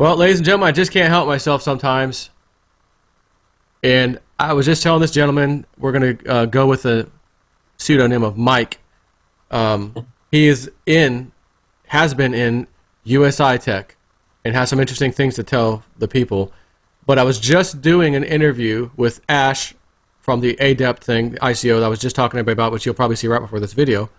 Well, ladies and gentlemen, I just can't help myself sometimes. And I was just telling this gentleman we're going to go with the pseudonym of Mike. He has been in USI-TECH and has some interesting things to tell the people. But I was just doing an interview with Ash from the Adept thing, the ICO that I was just talking to everybody about, which you'll probably see right before this video.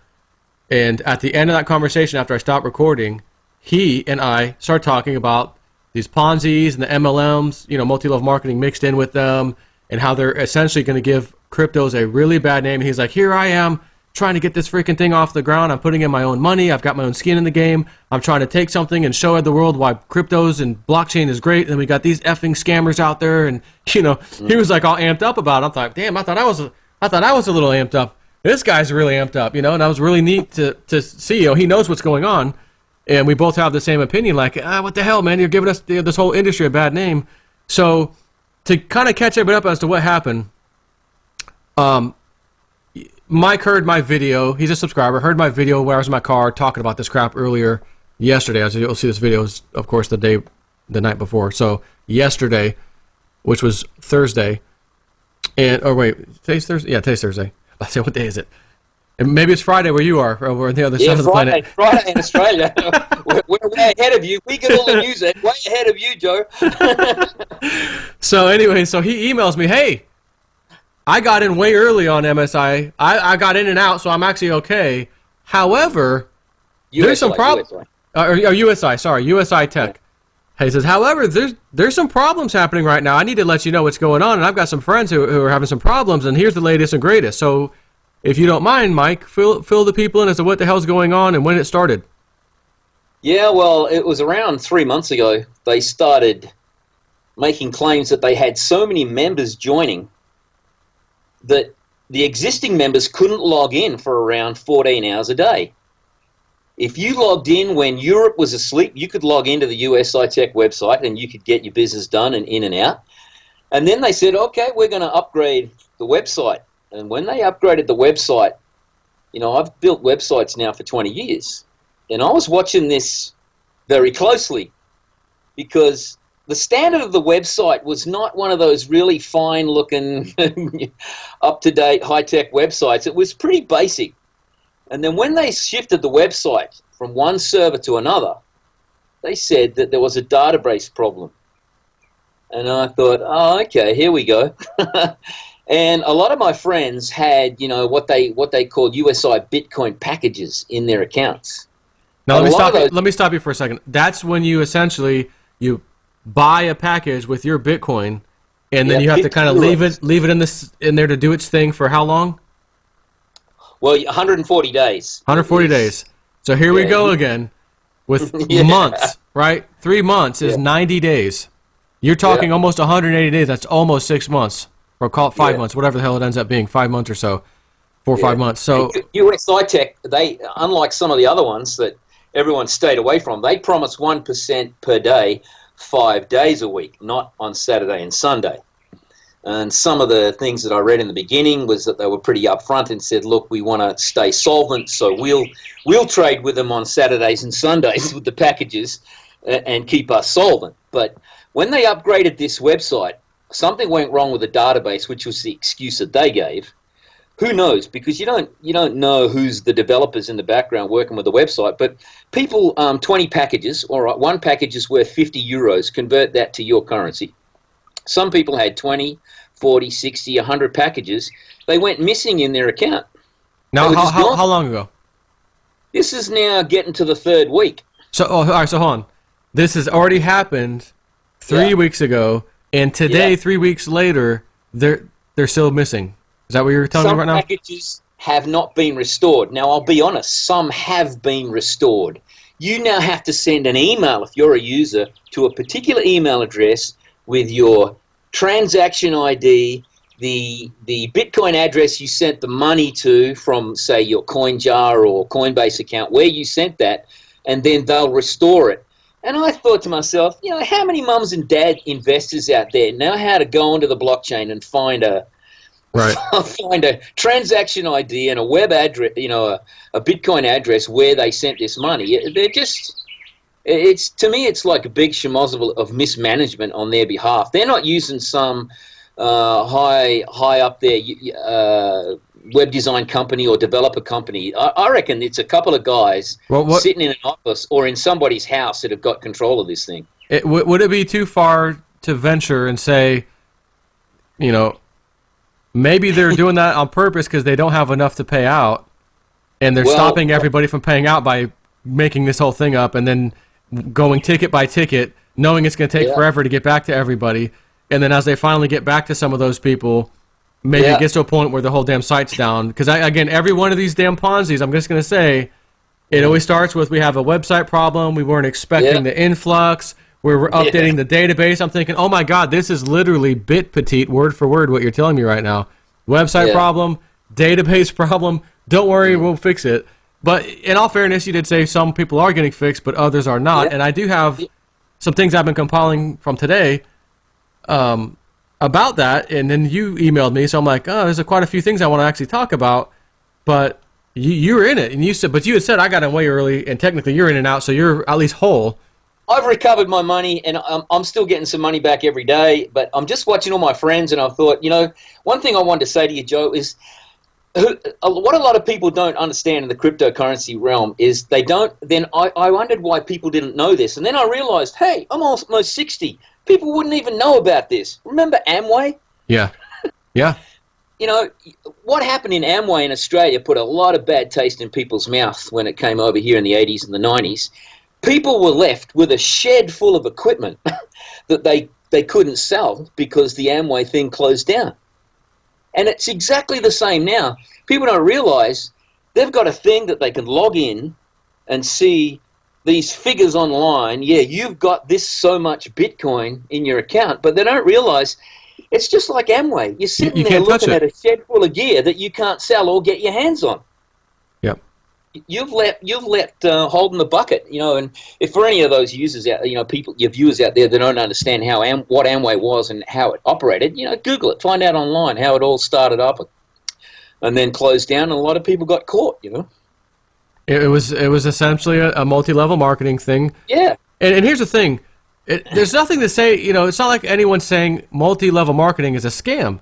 And at the end of that conversation, after I stopped recording, he and I started talking about these Ponzi's and the MLMs, multi-level marketing mixed in with them, and how they're essentially going to give cryptos a really bad name. And he's like, here I am trying to get this freaking thing off the ground. I'm putting in my own money. I've got my own skin in the game. I'm trying to take something and show the world why cryptos and blockchain is great. And we got these effing scammers out there. And, he was like all amped up about it. I'm like, damn, I thought I was a little amped up. This guy's really amped up, and that was really neat to see. He knows what's going on. And we both have the same opinion, like, what the hell, man? You're giving us this whole industry a bad name. So to kind of catch everybody up as to what happened, Mike heard my video. He's a subscriber. Heard my video where I was in my car talking about this crap earlier yesterday. As you'll see, this video is, of course, the night before. So yesterday, which was Thursday, today's Thursday. Yeah, today's Thursday. I say, what day is it? And maybe it's Friday where you are, over on the other side of the planet. Friday in Australia. we're way ahead of you. We get all the news way ahead of you, Joe. So anyway, he emails me, hey, I got in way early on MSI. I got in and out, so I'm actually okay. However, there's some problems. USI-TECH. He says, however, there's some problems happening right now. I need to let you know what's going on, and I've got some friends who are having some problems, and here's the latest and greatest. So if you don't mind, Mike, fill the people in as to what the hell's going on and when it started. Yeah, well, it was around 3 months ago. They started making claims that they had so many members joining that the existing members couldn't log in for around 14 hours a day. If you logged in when Europe was asleep, you could log into the USI-TECH website and you could get your business done and in and out. And then they said, okay, we're going to upgrade the website. And when they upgraded the website, I've built websites now for 20 years. And I was watching this very closely because the standard of the website was not one of those really fine-looking, up-to-date, high-tech websites. It was pretty basic. And then when they shifted the website from one server to another, they said that there was a database problem. And I thought, oh, okay, here we go. And a lot of my friends had, what they called USI Bitcoin packages in their accounts. Now let me stop you for a second. That's when you essentially buy a package with your Bitcoin, and then you have to kind of leave it in there to do its thing for how long? Well, 140 days. 140 days. So here we go again with months, right? 3 months is 90 days. You're talking almost 180 days. That's almost 6 months. Or call it 5 months, whatever the hell it ends up being, 5 months or so, 4 or 5 months. So USI-TECH, they, unlike some of the other ones that everyone stayed away from, they promise 1% per day, 5 days a week, not on Saturday and Sunday. And some of the things that I read in the beginning was that they were pretty upfront and said, look, we want to stay solvent, so we'll trade with them on Saturdays and Sundays with the packages and keep us solvent. But when they upgraded this website, something went wrong with the database, which was the excuse that they gave. Who knows? Because you don't know who's the developers in the background working with the website. But people, 20 packages, all right, one package is worth 50 euros. Convert that to your currency. Some people had 20, 40, 60, 100 packages. They went missing in their account. Now, how long ago? This is now getting to the third week. So, all right, so hold on. This has already happened 3 weeks ago. And today, 3 weeks later, they're still missing. Is that what you're telling me right now? Some packages have not been restored. Now, I'll be honest, some have been restored. You now have to send an email, if you're a user, to a particular email address with your transaction ID, the Bitcoin address you sent the money to from, say, your CoinJar or Coinbase account, where you sent that, and then they'll restore it. And I thought to myself, how many mums and dad investors out there know how to go onto the blockchain and find a transaction ID and a web address, a Bitcoin address where they sent this money? They're just It's, to me, it's like a big schmozzle of mismanagement on their behalf. They're not using some high up there web design company or developer company. I reckon it's a couple of guys Well, what sitting in an office or in somebody's house that have got control of this thing. would it be too far to venture and say, you know, maybe they're doing that on purpose because they don't have enough to pay out, and they're Well, stopping everybody from paying out by making this whole thing up and then going ticket by ticket, knowing it's going to take yeah, forever to get back to everybody. And then as they finally get back to some of those people, maybe yeah, it gets to a point where the whole damn site's down. Because, again, every one of these damn Ponzi's, I'm just going to say, it always starts with we have a website problem, we weren't yeah, expecting the influx, we were yeah, updating the database. I'm thinking, oh my God, this is literally bit petite, word for word, what you're telling me right now. Website yeah. problem, database problem, don't worry, we'll fix it. But in all fairness, you did say some people are getting fixed, but others are not. Yeah. And I do have some things I've been compiling from today about that. And then you emailed me, so I'm like, oh, there's quite a few things I want to actually talk about. But you were in it, and you said, but you had said I got in way early, and technically you're in and out, so you're at least whole. I've recovered my money, and I'm still getting some money back every day. But I'm just watching all my friends, and I thought, one thing I wanted to say to you, Joe, is what a lot of people don't understand in the cryptocurrency realm is they don't. Then I wondered why people didn't know this, and then I realized, hey, I'm almost 60. People wouldn't even know about this. Remember Amway? Yeah, yeah. What happened in Amway in Australia put a lot of bad taste in people's mouth when it came over here in the 80s and the 90s. People were left with a shed full of equipment that they couldn't sell because the Amway thing closed down. And it's exactly the same now. People don't realize they've got a thing that they can log in and see these figures online. Yeah, you've got this so much Bitcoin in your account, but they don't realize it's just like Amway. You're sitting You there can't touch looking at it. a shed full of gear that you can't sell or get your hands on. Yep. You've let holding the bucket, and if for any of those users out, people, your viewers out there that don't understand what Amway was and how it operated, Google it, find out online how it all started up and then closed down. And a lot of people got caught. It was essentially a multi-level marketing thing. Yeah, And here's the thing. There's nothing to say, it's not like anyone's saying multi-level marketing is a scam.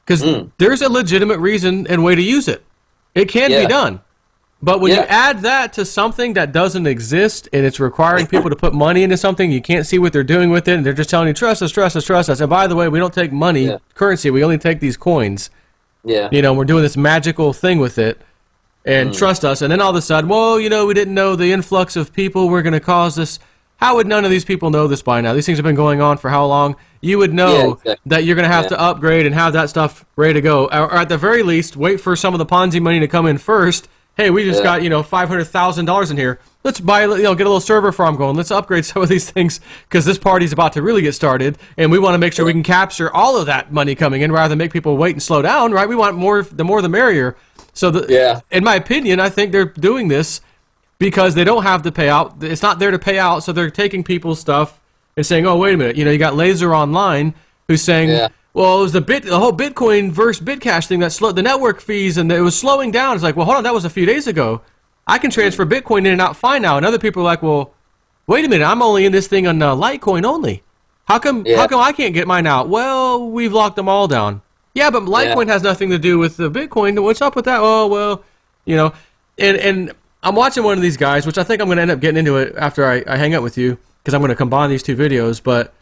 Because there's a legitimate reason and way to use it. It can be yeah, done. But when you yeah, add that to something that doesn't exist and it's requiring people to put money into something, you can't see what they're doing with it, and they're just telling you, trust us, trust us, trust us. And by the way, we don't take money, yeah, currency, we only take these coins. yeah, We're doing this magical thing with it, and trust us. And then all of a sudden, well, we didn't know the influx of people were going to cause this. How would none of these people know this by now? These things have been going on for how long? You would yeah, know exactly. that you're going to have Yeah, to upgrade and have that stuff ready to go. Or at the very least, wait for some of the Ponzi money to come in first. Hey, we just yeah, got, $500,000 in here. Let's buy, get a little server farm going. Let's upgrade some of these things because this party's about to really get started, and we want to make sure we can capture all of that money coming in rather than make people wait and slow down, right? We want more, the more the merrier. So, yeah, in my opinion, I think they're doing this because they don't have to pay out. It's not there to pay out, so they're taking people's stuff and saying, oh, wait a minute. You got Laser Online who's saying, yeah, well, it was the whole Bitcoin versus Bitcash thing that slowed the network fees, and it was slowing down. It's like, well, hold on, that was a few days ago. I can transfer Bitcoin in and out fine now. And other people are like, well, wait a minute, I'm only in this thing on Litecoin only. How come yeah, I can't get mine out? Well, we've locked them all down. Yeah, but yeah, Litecoin has nothing to do with the Bitcoin. What's up with that? Oh, well, and I'm watching one of these guys, which I think I'm going to end up getting into it after I hang up with you, because I'm going to combine these two videos, but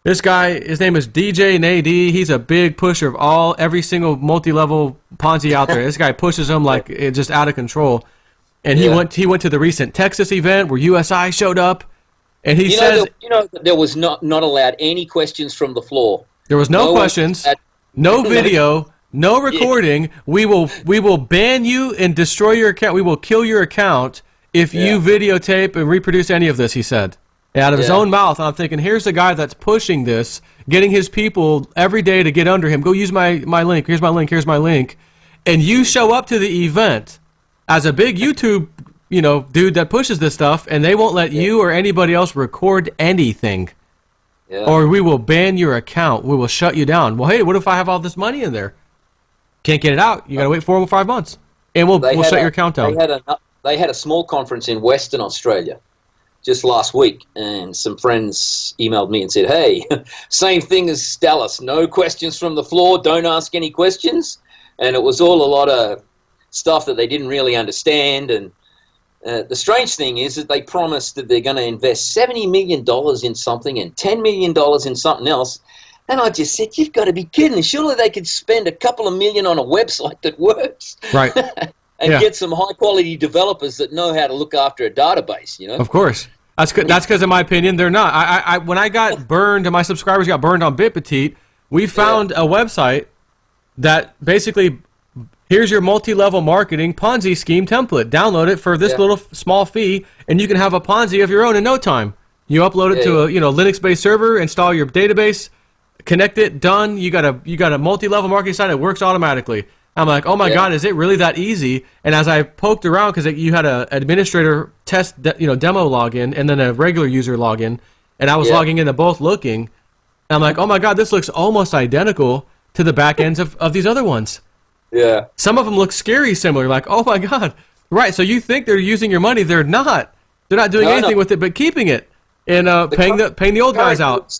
this guy, his name is DJ Nadie. He's a big pusher of every single multi-level Ponzi out there. This guy pushes them like it's just out of control. And he yeah. went to the recent Texas event where USI showed up, and he says There was not allowed any questions from the floor. there was no No one questions, had, no video, no yeah, recording. We will ban you and destroy your account. We will kill your account if yeah, you videotape and reproduce any of this, he said. Out of his yeah, own mouth. And I'm thinking, here's the guy that's pushing this, getting his people every day to get under him. Go use my link. Here's my link. Here's my link. And you show up to the event as a big YouTube, dude that pushes this stuff, and they won't let yeah, you or anybody else record anything. yeah. Or we will ban your account. We will shut you down. Well, hey, what if I have all this money in there? Can't get it out. You got to wait 4 or 5 months. And we'll shut your account down. They had a small conference in Western Australia, just last week, and some friends emailed me and said, hey, same thing as Dallas, no questions from the floor, don't ask any questions. And it was all a lot of stuff that they didn't really understand. And the strange thing is that they promised that they're going to invest $70 million in something and $10 million in something else. And I just said, you've got to be kidding. Surely they could spend a couple of million on a website that works. Right. And get some high-quality developers that know how to look after a database, you know? Of course. That's because, in my opinion, they're not. I when I got burned and my subscribers got burned on BitPetite, we found a website that basically, here's your multi-level marketing Ponzi scheme template. Download it for this little small fee, and you can have a Ponzi of your own in no time. You upload it to a Linux-based server, install your database, connect it, done. You got a multi-level marketing site that works automatically. I'm like, oh my God, is it really that easy? And as I poked around, because you had an administrator test, demo login, and then a regular user login, and I was logging into both looking, and I'm like, oh my God, this looks almost identical to the back ends of these other ones. Yeah. Some of them look scary similar, like, oh my God. Right, so you think they're using your money. They're not. They're not doing anything with it but keeping it and paying the old guys out.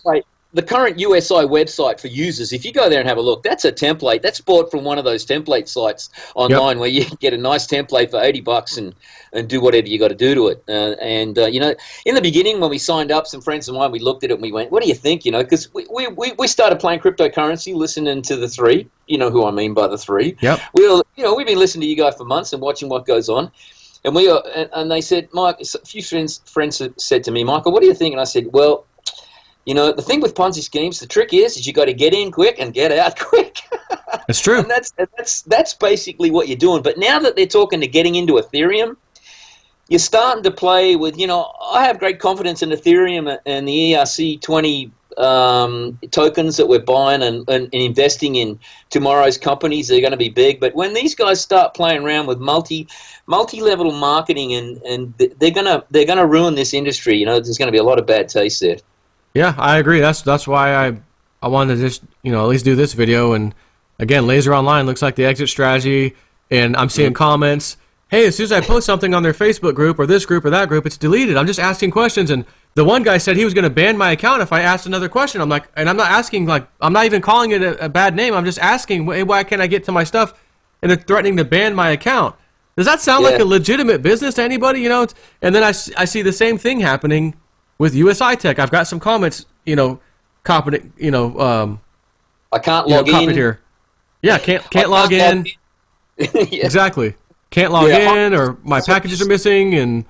The current USI website for users, if you go there and have a look, that's a template. That's bought from one of those template sites online where you can get a nice template for $80 and do whatever you got to do to it. In the beginning when we signed up, some friends of mine, we looked at it and we went, what do you think? Because we started playing cryptocurrency, listening to the three. You know who I mean by the three. Yep. We've been listening to you guys for months and watching what goes on. And and they said, Mike, a few friends said to me, Michael, what do you think? And I said, well, the thing with Ponzi schemes, the trick is you got to get in quick and get out quick. It's true. And that's basically what you're doing. But now that they're talking to getting into Ethereum, you're starting to play with, I have great confidence in Ethereum and the ERC20 tokens that we're buying and investing in tomorrow's companies. They're going to be big. But when these guys start playing around with multi-level marketing and they're gonna ruin this industry, there's going to be a lot of bad taste there. Yeah, I agree. That's why I wanted to just at least do this video. And again, Laser Online looks like the exit strategy. And I'm seeing comments. Hey, as soon as I post something on their Facebook group or this group or that group, it's deleted. I'm just asking questions. And the one guy said he was going to ban my account if I asked another question. I'm like, and I'm not asking, I'm not even calling it a bad name. I'm just asking, hey, why can't I get to my stuff? And they're threatening to ban my account. Does that sound like a legitimate business to anybody? And then I see the same thing happening with USI-TECH. I've got some comments, copying, I can't log in here. Yeah, can't log in. Exactly. Can't log in, or my packages are missing, and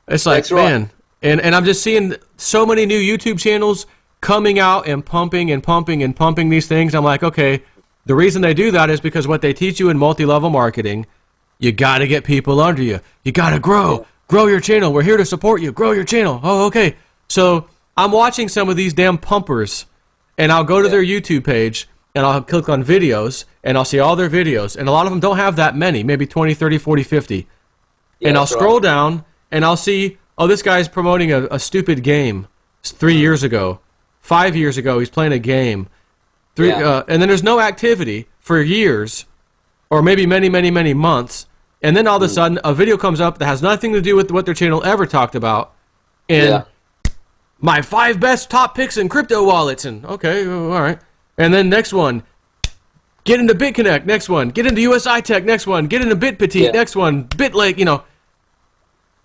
it's like, man. And I'm just seeing so many new YouTube channels coming out and pumping and pumping and pumping these things. I'm like, okay, the reason they do that is because what they teach you in multi-level marketing, you got to get people under you. You got to grow. Grow your channel. We're here to support you. Grow your channel. Oh, okay. So I'm watching some of these damn pumpers, and I'll go to their YouTube page, and I'll click on videos, and I'll see all their videos. And a lot of them don't have that many, maybe 20, 30, 40, 50. And I'll scroll down, and I'll see, oh, this guy's promoting a stupid game. It's 3 years ago. 5 years ago, he's playing a game. And then there's no activity for years, or maybe many, many, many months. And then all of a sudden, a video comes up that has nothing to do with what their channel ever talked about. And my 5 best top picks in crypto wallets. And okay, all right. And then next one, get into BitConnect. Next one, get into USI-TECH. Next one, get into BitPetite. Next one, BitLake.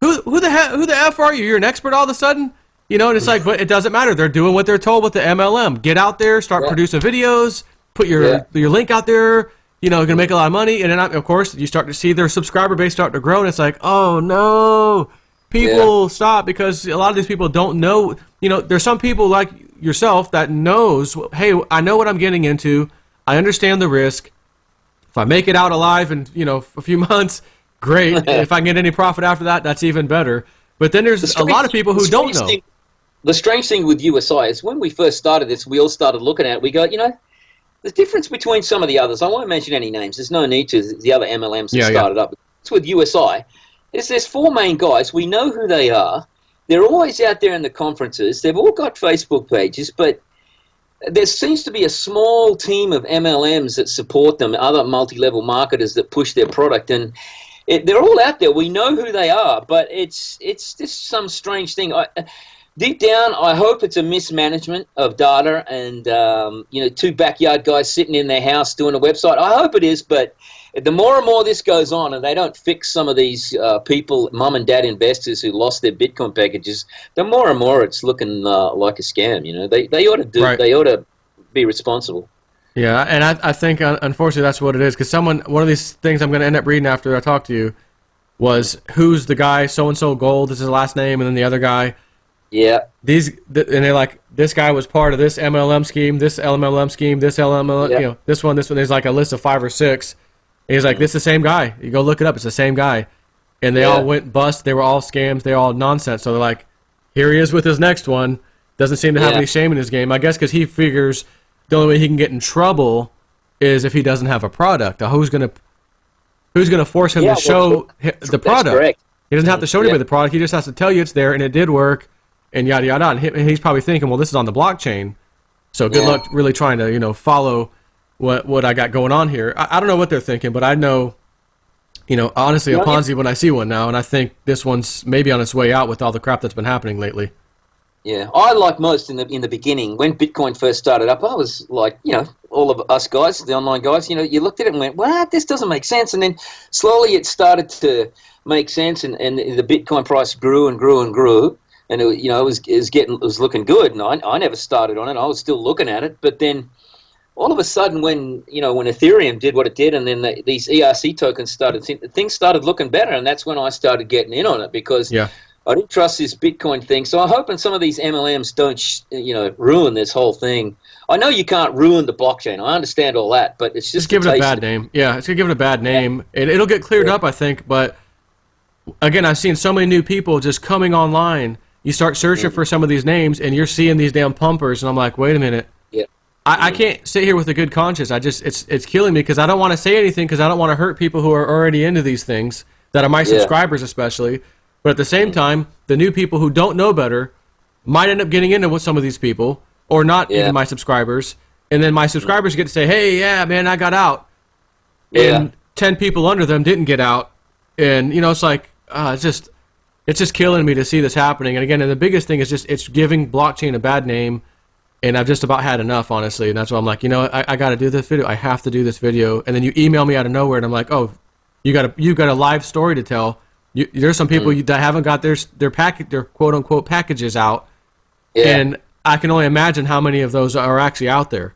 Who the F are you? You're an expert all of a sudden? And it's like, but it doesn't matter. They're doing what they're told with the MLM. Get out there, start producing videos, put your link out there. Gonna make a lot of money, and then of course you start to see their subscriber base start to grow, and it's like, oh no, people stop, because a lot of these people don't know. There's some people like yourself that knows, hey, I know what I'm getting into. I understand the risk. If I make it out alive in a few months, great. If I can get any profit after that, that's even better. But then there's a lot of people who don't know. The strange thing with USI is when we first started this, we all started looking at it. We go, the difference between some of the others, I won't mention any names, there's no need to, the other MLMs that started up. It's with USI, is there's 4 main guys. We know who they are. They're always out there in the conferences. They've all got Facebook pages, but there seems to be a small team of MLMs that support them, other multi-level marketers that push their product. And they're all out there. We know who they are, but it's just some strange thing. Deep down, I hope it's a mismanagement of data and, two backyard guys sitting in their house doing a website. I hope it is, but the more and more this goes on and they don't fix some of these people, mum and dad investors who lost their Bitcoin packages, the more and more it's looking like a scam. They ought to Right. they ought to be responsible. Yeah, and I think unfortunately that's what it is because one of these things I'm going to end up reading after I talk to you was who's the guy so and so Gold is his last name, and then the other guy. Yeah, And they're like, this guy was part of this MLM scheme, this LMLM scheme, this LMLM, yeah. this one. There's like a list of 5 or 6. And he's like, this is the same guy. You go look it up. It's the same guy. And they all went bust. They were all scams. They're all nonsense. So they're like, here he is with his next one. Doesn't seem to have any shame in his game. I guess because he figures the only way he can get in trouble is if he doesn't have a product. Who's gonna force him to show the product? That's correct. He doesn't have to show anybody the product. He just has to tell you it's there and it did work. And yada yada, and he's probably thinking, well, this is on the blockchain, so good luck really trying to follow what I got going on here. I don't know what they're thinking, but I know, honestly, a Ponzi when I see one now, and I think this one's maybe on its way out with all the crap that's been happening lately. Yeah, I like most in the beginning when Bitcoin first started up. I was like, all of us guys, the online guys, you looked at it and went, "What? This doesn't make sense." And then slowly it started to make sense, and the Bitcoin price grew and grew and grew. And it was looking good, and I never started on it. I was still looking at it, but then all of a sudden, when Ethereum did what it did, and then these ERC tokens things started looking better, and that's when I started getting in on it because I didn't trust this Bitcoin thing. So I'm hoping some of these MLMs don't ruin this whole thing. I know you can't ruin the blockchain. I understand all that, but it's just give it a bad name. Yeah, it's gonna give it a bad name. It'll get cleared up, I think. But again, I've seen so many new people just coming online. You start searching for some of these names, and you're seeing these damn pumpers, and I'm like, wait a minute. Yeah. I can't sit here with a good conscience. It's killing me because I don't want to say anything because I don't want to hurt people who are already into these things that are my subscribers especially. But at the same time, the new people who don't know better might end up getting into with some of these people or not even my subscribers, and then my subscribers get to say, hey, yeah, man, I got out, and 10 people under them didn't get out, and it's like it's just killing me to see this happening. And again, the biggest thing is just it's giving blockchain a bad name, and I've just about had enough, honestly. And that's why I'm like, I got to do this video. I have to do this video. And then you email me out of nowhere, and I'm like, oh, you got a live story to tell. There's some people that haven't got their quote unquote packages out, and I can only imagine how many of those are actually out there.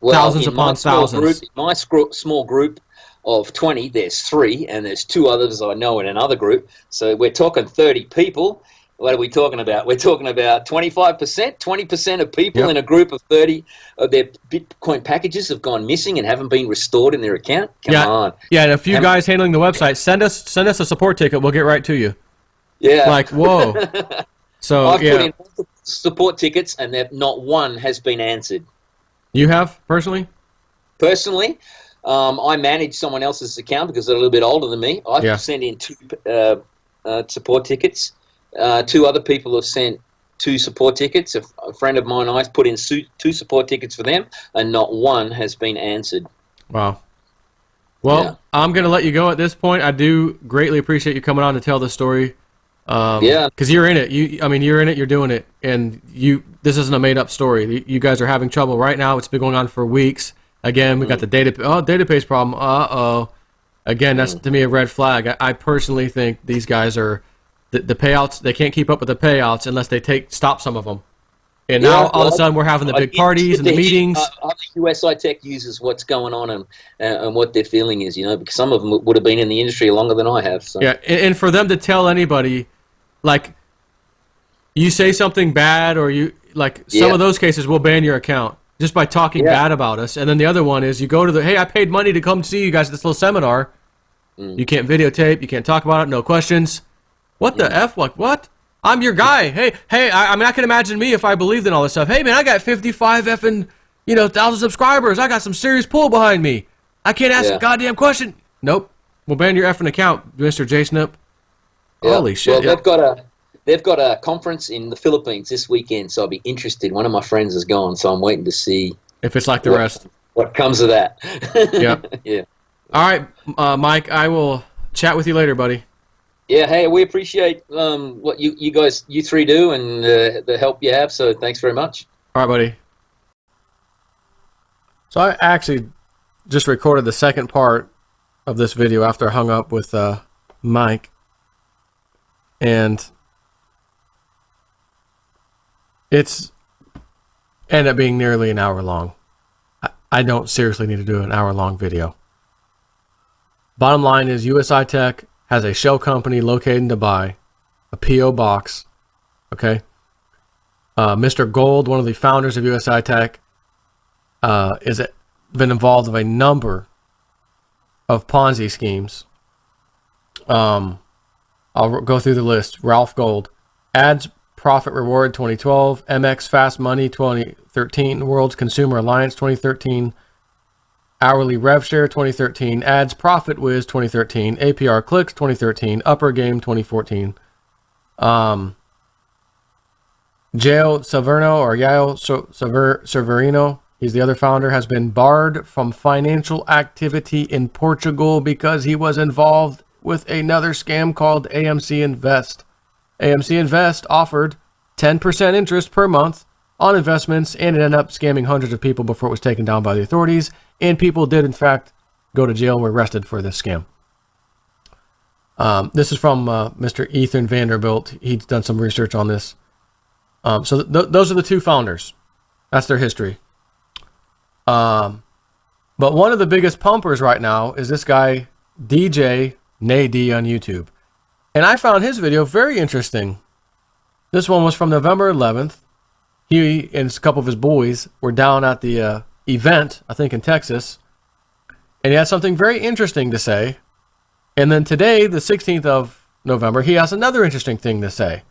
Well, thousands upon thousands. My small group of 20, there's 3, and there's 2 others I know in another group. So we're talking 30 people. What are we talking about? We're talking about 25%, 20% of people in a group of 30 of their Bitcoin packages have gone missing and haven't been restored in their account. Come on. Yeah, and a few guys handling the website, send us a support ticket. We'll get right to you. Yeah. Like, whoa. So, I've put in support tickets, and not one has been answered. You have, personally? Personally, I manage someone else's account because they're a little bit older than me. I've sent in 2 support tickets. 2 other people have sent 2 support tickets. A friend of mine, I put in 2 support tickets for them, and not one has been answered. Wow. Well, I'm going to let you go at this point. I do greatly appreciate you coming on to tell this story. Because you're in it. You're in it. You're doing it, and this isn't a made-up story. You guys are having trouble right now. It's been going on for weeks. Again, we got the database problem. Again, that's to me a red flag. I personally think these guys are the payouts. They can't keep up with the payouts unless they stop some of them. And now all of a sudden we're having the big parties and the meetings. Other USI-TECH users what's going on and what their feeling is, because some of them would have been in the industry longer than I have. So. Yeah, and for them to tell anybody, like, you say something bad or some of those cases will ban your account just by talking bad about us. And then the other one is you go to hey, I paid money to come see you guys at this little seminar. You can't videotape. You can't talk about it. No questions. What the F? Like, what? I'm your guy. Hey, I can imagine me if I believed in all this stuff. Hey, man, I got 55 effing, 1,000 subscribers. I got some serious pull behind me. I can't ask a goddamn question. Nope. We'll ban your effing account, Mr. J Snip. Yeah. Holy shit. Well, they've got a conference in the Philippines this weekend, so I'll be interested. One of my friends is gone, so I'm waiting to see if it's like the rest. What comes of that. Yeah. Yeah. All right, Mike, I will Chat with you later, buddy. Yeah, hey, we appreciate what you three do and the help you have. So thanks very much. All right, buddy. So I actually just recorded the second part of this video after I hung up with Mike, and it's ended up being nearly an hour long. I don't seriously need to do an hour-long video. Bottom line is USI-TECH has a shell company located in Dubai, a PO box. Okay. Mr. Gold, one of the founders of USI-TECH, is been involved with a number of Ponzi schemes. I'll go through the list. Ralph Gold, Ads Profit Reward 2012, MX Fast Money 2013, World's Consumer Alliance 2013, Hourly Rev Share 2013, Ads Profit Wiz 2013, APR Clicks 2013, Upper Game 2014. Jael Severino or Yael Severino, he's the other founder, has been barred from financial activity in Portugal because he was involved with another scam called AMC Invest. AMC Invest offered 10% interest per month on investments, and it ended up scamming hundreds of people before it was taken down by the authorities. And people did, in fact, go to jail and were arrested for this scam. This is from Mr. Ethan Vanderbilt. He's done some research on this. So those are the two founders. That's their history. But one of the biggest pumpers right now is this guy, DJ Nay-D on YouTube. And I found his video very interesting. This one was from November 11th. He and a couple of his boys were down at the event, I think in Texas. And he had something very interesting to say. And then today, the 16th of November, he has another interesting thing to say.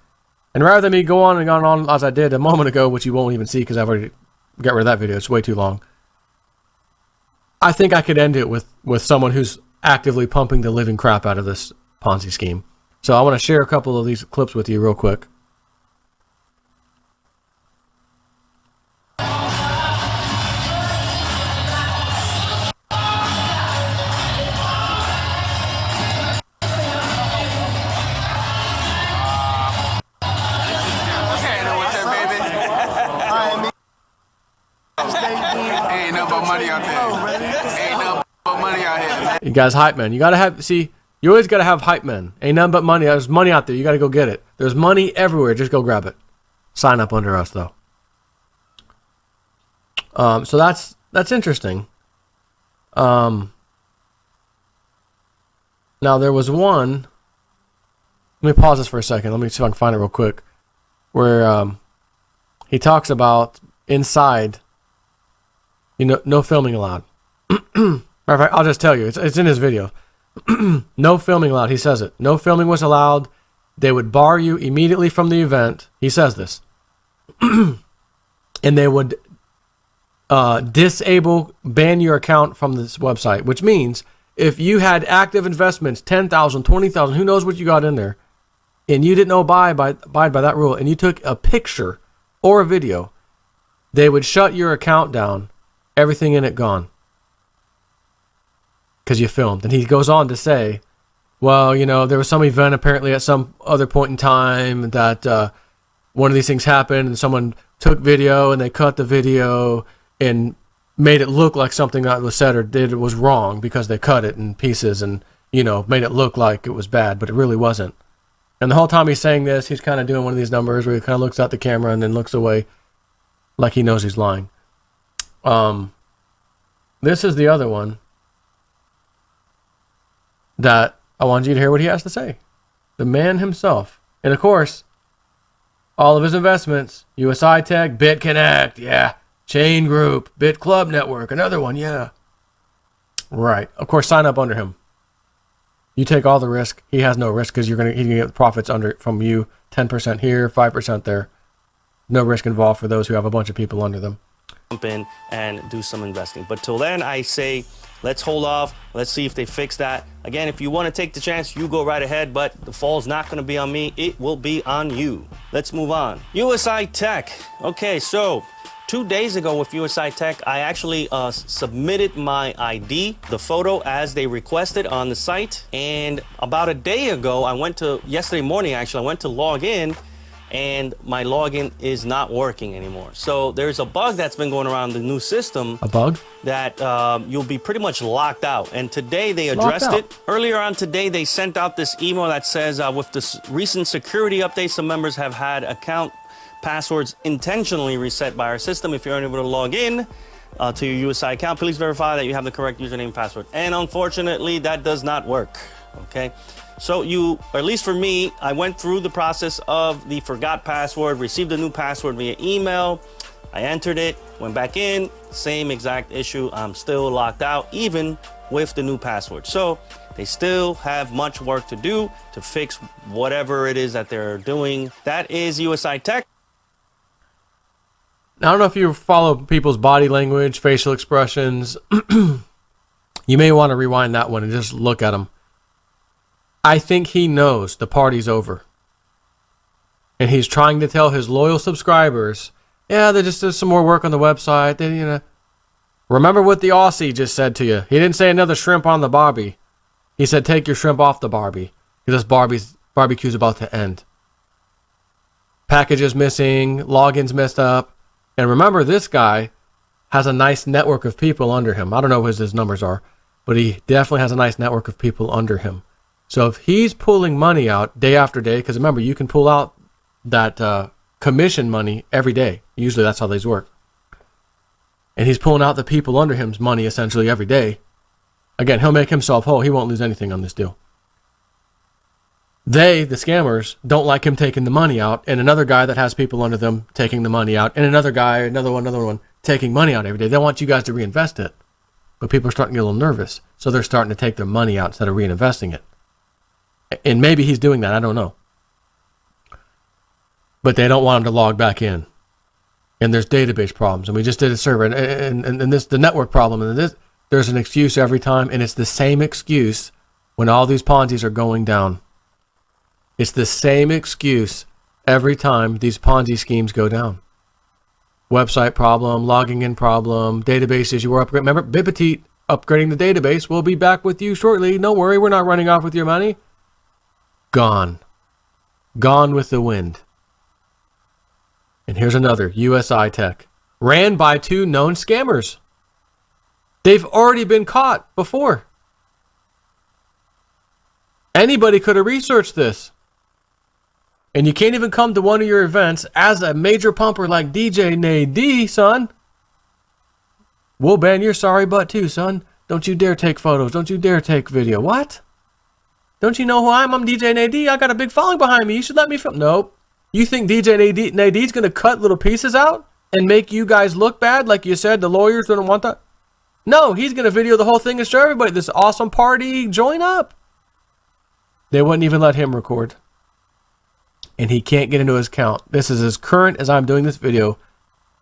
And rather than me go on and on as I did a moment ago, which you won't even see because I've already got rid of that video, it's way too long. I think I could end it with someone who's actively pumping the living crap out of this Ponzi scheme. So I want to share a couple of these clips with you real quick. Ain't nothing but money out there. Ain't nothing but money out here. You guys, hype men. You gotta have, see, you always gotta have hype men. Ain't nothing but money. There's money out there. You gotta go get it. There's money everywhere. Just go grab it. Sign up under us though. So that's interesting. Now there was one. Let me pause this for a second. Let me see if I can find it real quick. Where he talks about inside. You know, no filming allowed. Matter of fact, I'll just tell you, it's in his video. No filming allowed. He says it. No filming was allowed. They would bar you immediately from the event. He says this. And they would ban your account from this website, which means if you had active investments, 10,000, 20,000, who knows what you got in there, and you didn't abide by that rule, and you took a picture or a video, they would shut your account down, everything in it gone, because you filmed. And he goes on to say, well, you know, there was some event apparently at some other point in time that one of these things happened, and someone took video and they cut the video and made it look like something that was said or did was wrong because they cut it in pieces and, you know, made it look like it was bad, but it really wasn't. And the whole time he's saying this, he's kind of doing one of these numbers where he kind of looks at the camera and then looks away like he knows he's lying. This is the other one that I wanted you to hear what he has to say. The man himself. And of course, all of his investments, USI-TECH, BitConnect, yeah. Chain Group, Bit Club Network, another one, yeah. Right. Of course, sign up under him. You take all the risk. He has no risk because he's gonna get the profits from you. 10% here, 5% there. No risk involved for those who have a bunch of people under them. Jump in and do some investing. But till then, I say, let's hold off. Let's see if they fix that. Again, if you want to take the chance, you go right ahead, but the fall's not going to be on me. It will be on you. Let's move on. USI-TECH. Okay, so 2 days ago with USI-TECH, I actually submitted my ID, the photo as they requested on the site. And about a day ago, yesterday morning actually, I went to log in and my login is not working anymore. So there's a bug that's been going around the new system. A bug? That you'll be pretty much locked out. And today they addressed it. Earlier on today, they sent out this email that says, with the recent security updates, some members have had account passwords intentionally reset by our system. If you're unable to log in to your USI account, please verify that you have the correct username and password. And unfortunately, that does not work, okay? So or at least for me, I went through the process of the forgot password, received a new password via email. I entered it, went back in, same exact issue. I'm still locked out, even with the new password. So they still have much work to do to fix whatever it is that they're doing. That is USI-TECH. Now, I don't know if you follow people's body language, facial expressions. You may want to rewind that one and just look at them. I think he knows the party's over. And he's trying to tell his loyal subscribers, yeah, they just did some more work on the website. They, remember what the Aussie just said to you. He didn't say another shrimp on the barbie. He said, take your shrimp off the barbie. Because this barbecue's about to end. Packages missing, logins messed up. And remember, this guy has a nice network of people under him. I don't know what his numbers are, but he definitely has a nice network of people under him. So if he's pulling money out day after day, because remember, you can pull out that commission money every day. Usually that's how these work. And he's pulling out the people under him's money essentially every day. Again, he'll make himself whole. He won't lose anything on this deal. The scammers, don't like him taking the money out, and another guy that has people under them taking the money out, and another one taking money out every day. They want you guys to reinvest it. But people are starting to get a little nervous. So they're starting to take their money out instead of reinvesting it. And maybe he's doing that. I don't know. But they don't want him to log back in. And there's database problems. And we just did a server. And this the network problem. And there's an excuse every time. And it's the same excuse when all these Ponzi's are going down. It's the same excuse every time these Ponzi schemes go down. Website problem, logging in problem, databases you were upgrading. Remember, Bibitit upgrading the database. We'll be back with you shortly. Don't worry, we're not running off with your money. Gone. Gone with the wind. And here's another, USI-TECH. Ran by 2 known scammers. They've already been caught before. Anybody could have researched this. And you can't even come to one of your events as a major pumper like DJ Nady, son. We'll ban your sorry butt too, son. Don't you dare take photos. Don't you dare take video. What? Don't you know who I am? I'm DJ Nady. I got a big following behind me. You should let me film. Nope. You think DJ Nady's going to cut little pieces out and make you guys look bad like you said the lawyers didn't want that? No, he's going to video the whole thing and show everybody this awesome party. Join up. They wouldn't even let him record. And he can't get into his account. This is as current as I'm doing this video.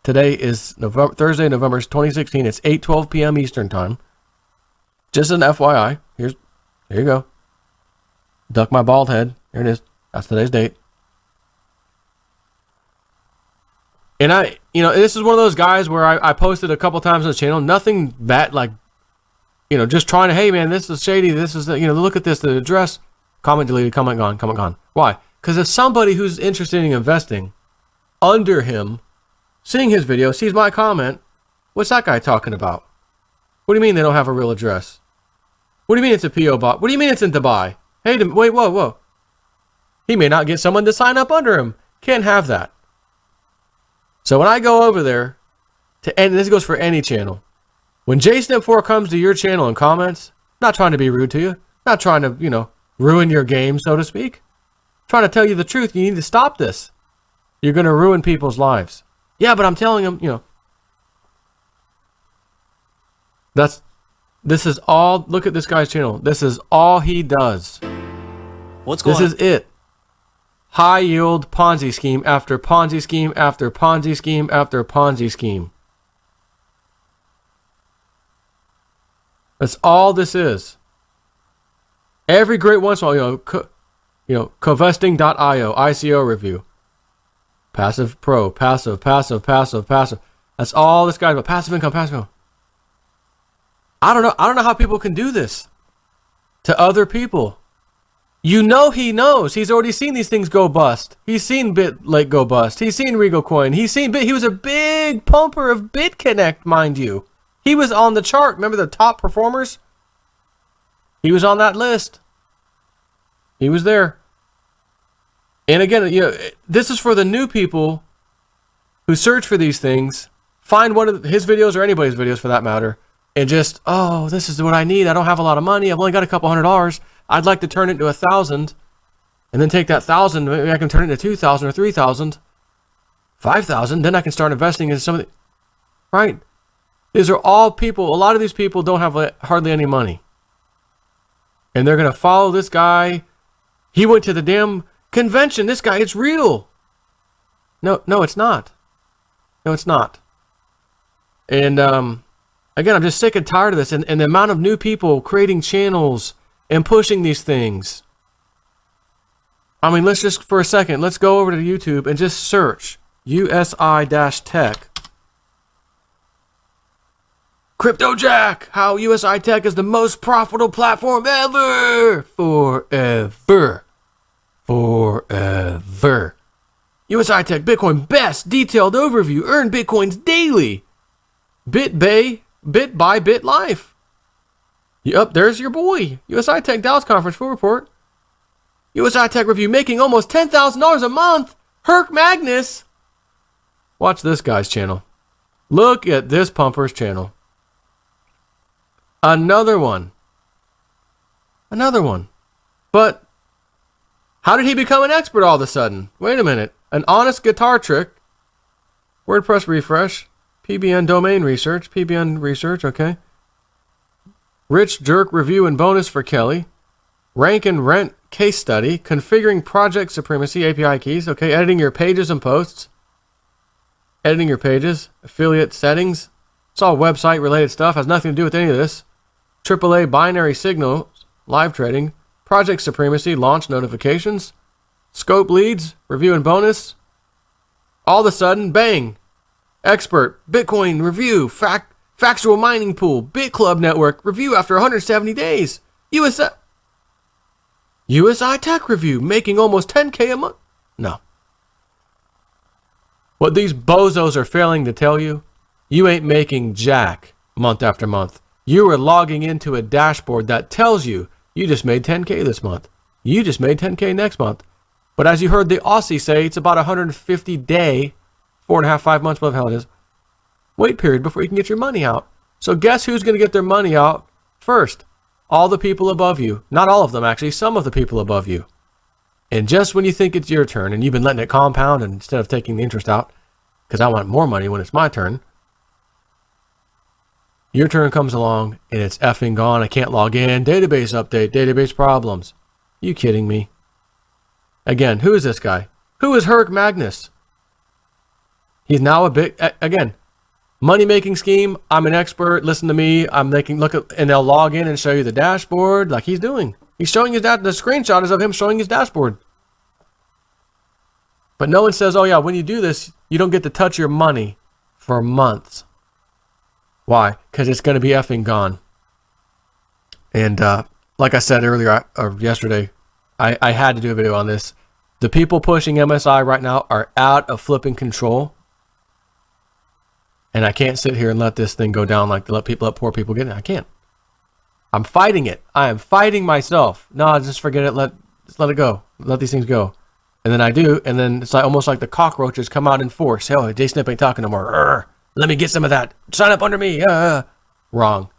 Today is Thursday, November 2016. It's 8:12 p.m. Eastern time. Just an FYI. Here you go. Duck my bald head. Here it is. That's today's date. And this is one of those guys where I posted a couple times on the channel. Nothing that just trying to, hey man, this is shady. This is, look at this, the address. Comment deleted, comment gone, comment gone. Why? Because if somebody who's interested in investing under him, seeing his video, sees my comment, what's that guy talking about? What do you mean they don't have a real address? What do you mean it's a P.O. box? What do you mean it's in Dubai? Hey, wait, whoa. He may not get someone to sign up under him. Can't have that. So when I go over there, and this goes for any channel, when JSnip4 comes to your channel and comments, not trying to be rude to you, not trying to, ruin your game, so to speak, trying to tell you the truth, you need to stop this. You're going to ruin people's lives. Yeah, but I'm telling them, this is all, look at this guy's channel. This is all he does. What's going on? This is it. High yield Ponzi scheme after Ponzi scheme after Ponzi scheme after Ponzi scheme. That's all this is. Every great once in a while, Covesting.io, ICO review. Passive pro, passive. That's all this guy's about. Passive income, passive income. I don't know how people can do this to other people. You know he knows. He's already seen these things go bust. He's seen BitLake go bust. He's seen Regal Coin. He's seen He was a big pumper of BitConnect, mind you. He was on the chart. Remember the top performers? He was on that list. He was there. And again, you know, this is for the new people who search for these things. Find one of his videos or anybody's videos for that matter. And just, oh, this is what I need. I don't have a lot of money. I've only got a couple $100. I'd like to turn it into 1,000, and then take that 1,000. Maybe I can turn it into 2,000 or 3,000, 5,000. Then I can start investing in some of the, right? These are all people. A lot of these people don't have hardly any money, and they're gonna follow this guy. He went to the damn convention. This guy, it's real. No, it's not. No, it's not. And again, I'm just sick and tired of this, and the amount of new people creating channels and pushing these things. I mean, let's just, for a second, let's go over to YouTube and just search USI-TECH. Crypto Jack, how USI-TECH is the most profitable platform ever. Forever. USI-TECH Bitcoin best detailed overview. Earn Bitcoins daily. Bit by bit life. Yep, there's your boy. USI-TECH Dallas Conference full report. USI-TECH review making almost $10,000 a month. Herc Magnus. Watch this guy's channel. Look at this pumper's channel. Another one. But how did he become an expert all of a sudden? Wait a minute. An honest guitar trick. WordPress refresh. PBN domain research. Okay. Rich jerk review and bonus for Kelly. Rank and rent case study. Configuring project supremacy API keys. Okay, editing your pages and posts. Affiliate settings. It's all website related stuff. Has nothing to do with any of this. AAA binary signals. Live trading. Project supremacy. Launch notifications. Scope leads. Review and bonus. All of a sudden, bang. Expert. Bitcoin review. Factual mining pool, BitClub network, review after 170 days. USI-TECH review, making almost 10K a month. No. What these bozos are failing to tell you, you ain't making jack month after month. You are logging into a dashboard that tells you, you just made 10K this month. You just made 10K next month. But as you heard the Aussie say, it's about 150 day, 4.5, 5 months, whatever the hell it is, wait period before you can get your money out. So guess who's going to get their money out first? All the people above you. Not all of them, actually. Some of the people above you. And just when you think it's your turn and you've been letting it compound and instead of taking the interest out, because I want more money when it's my turn, your turn comes along and it's effing gone. I can't log in. Database update. Database problems. You kidding me? Again, who is this guy? Who is Herc Magnus? He's now a big, again, money-making scheme. I'm an expert. Listen to me. I'm making, look at, and they'll log in and show you the dashboard like he's doing. He's showing his the screenshot is of him showing his dashboard. But no one says, oh yeah, when you do this, you don't get to touch your money for months. Why? Because it's going to be effing gone. And like I said earlier, or yesterday, I had to do a video on this. The people pushing MSI right now are out of flipping control. And I can't sit here and let this thing go down like to let poor people get it. I can't. I'm fighting it. I am fighting myself. No, just forget it. Just let it go. Let these things go. And then I do, and then it's like almost like the cockroaches come out in force. Oh, J-Snip ain't talking no more. Urgh, let me get some of that. Sign up under me. Wrong.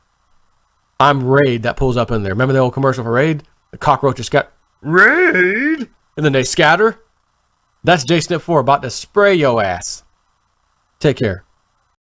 I'm Raid that pulls up in there. Remember the old commercial for Raid? The cockroaches got Raid, and then they scatter. That's J-Snip 4 about to spray your ass. Take care.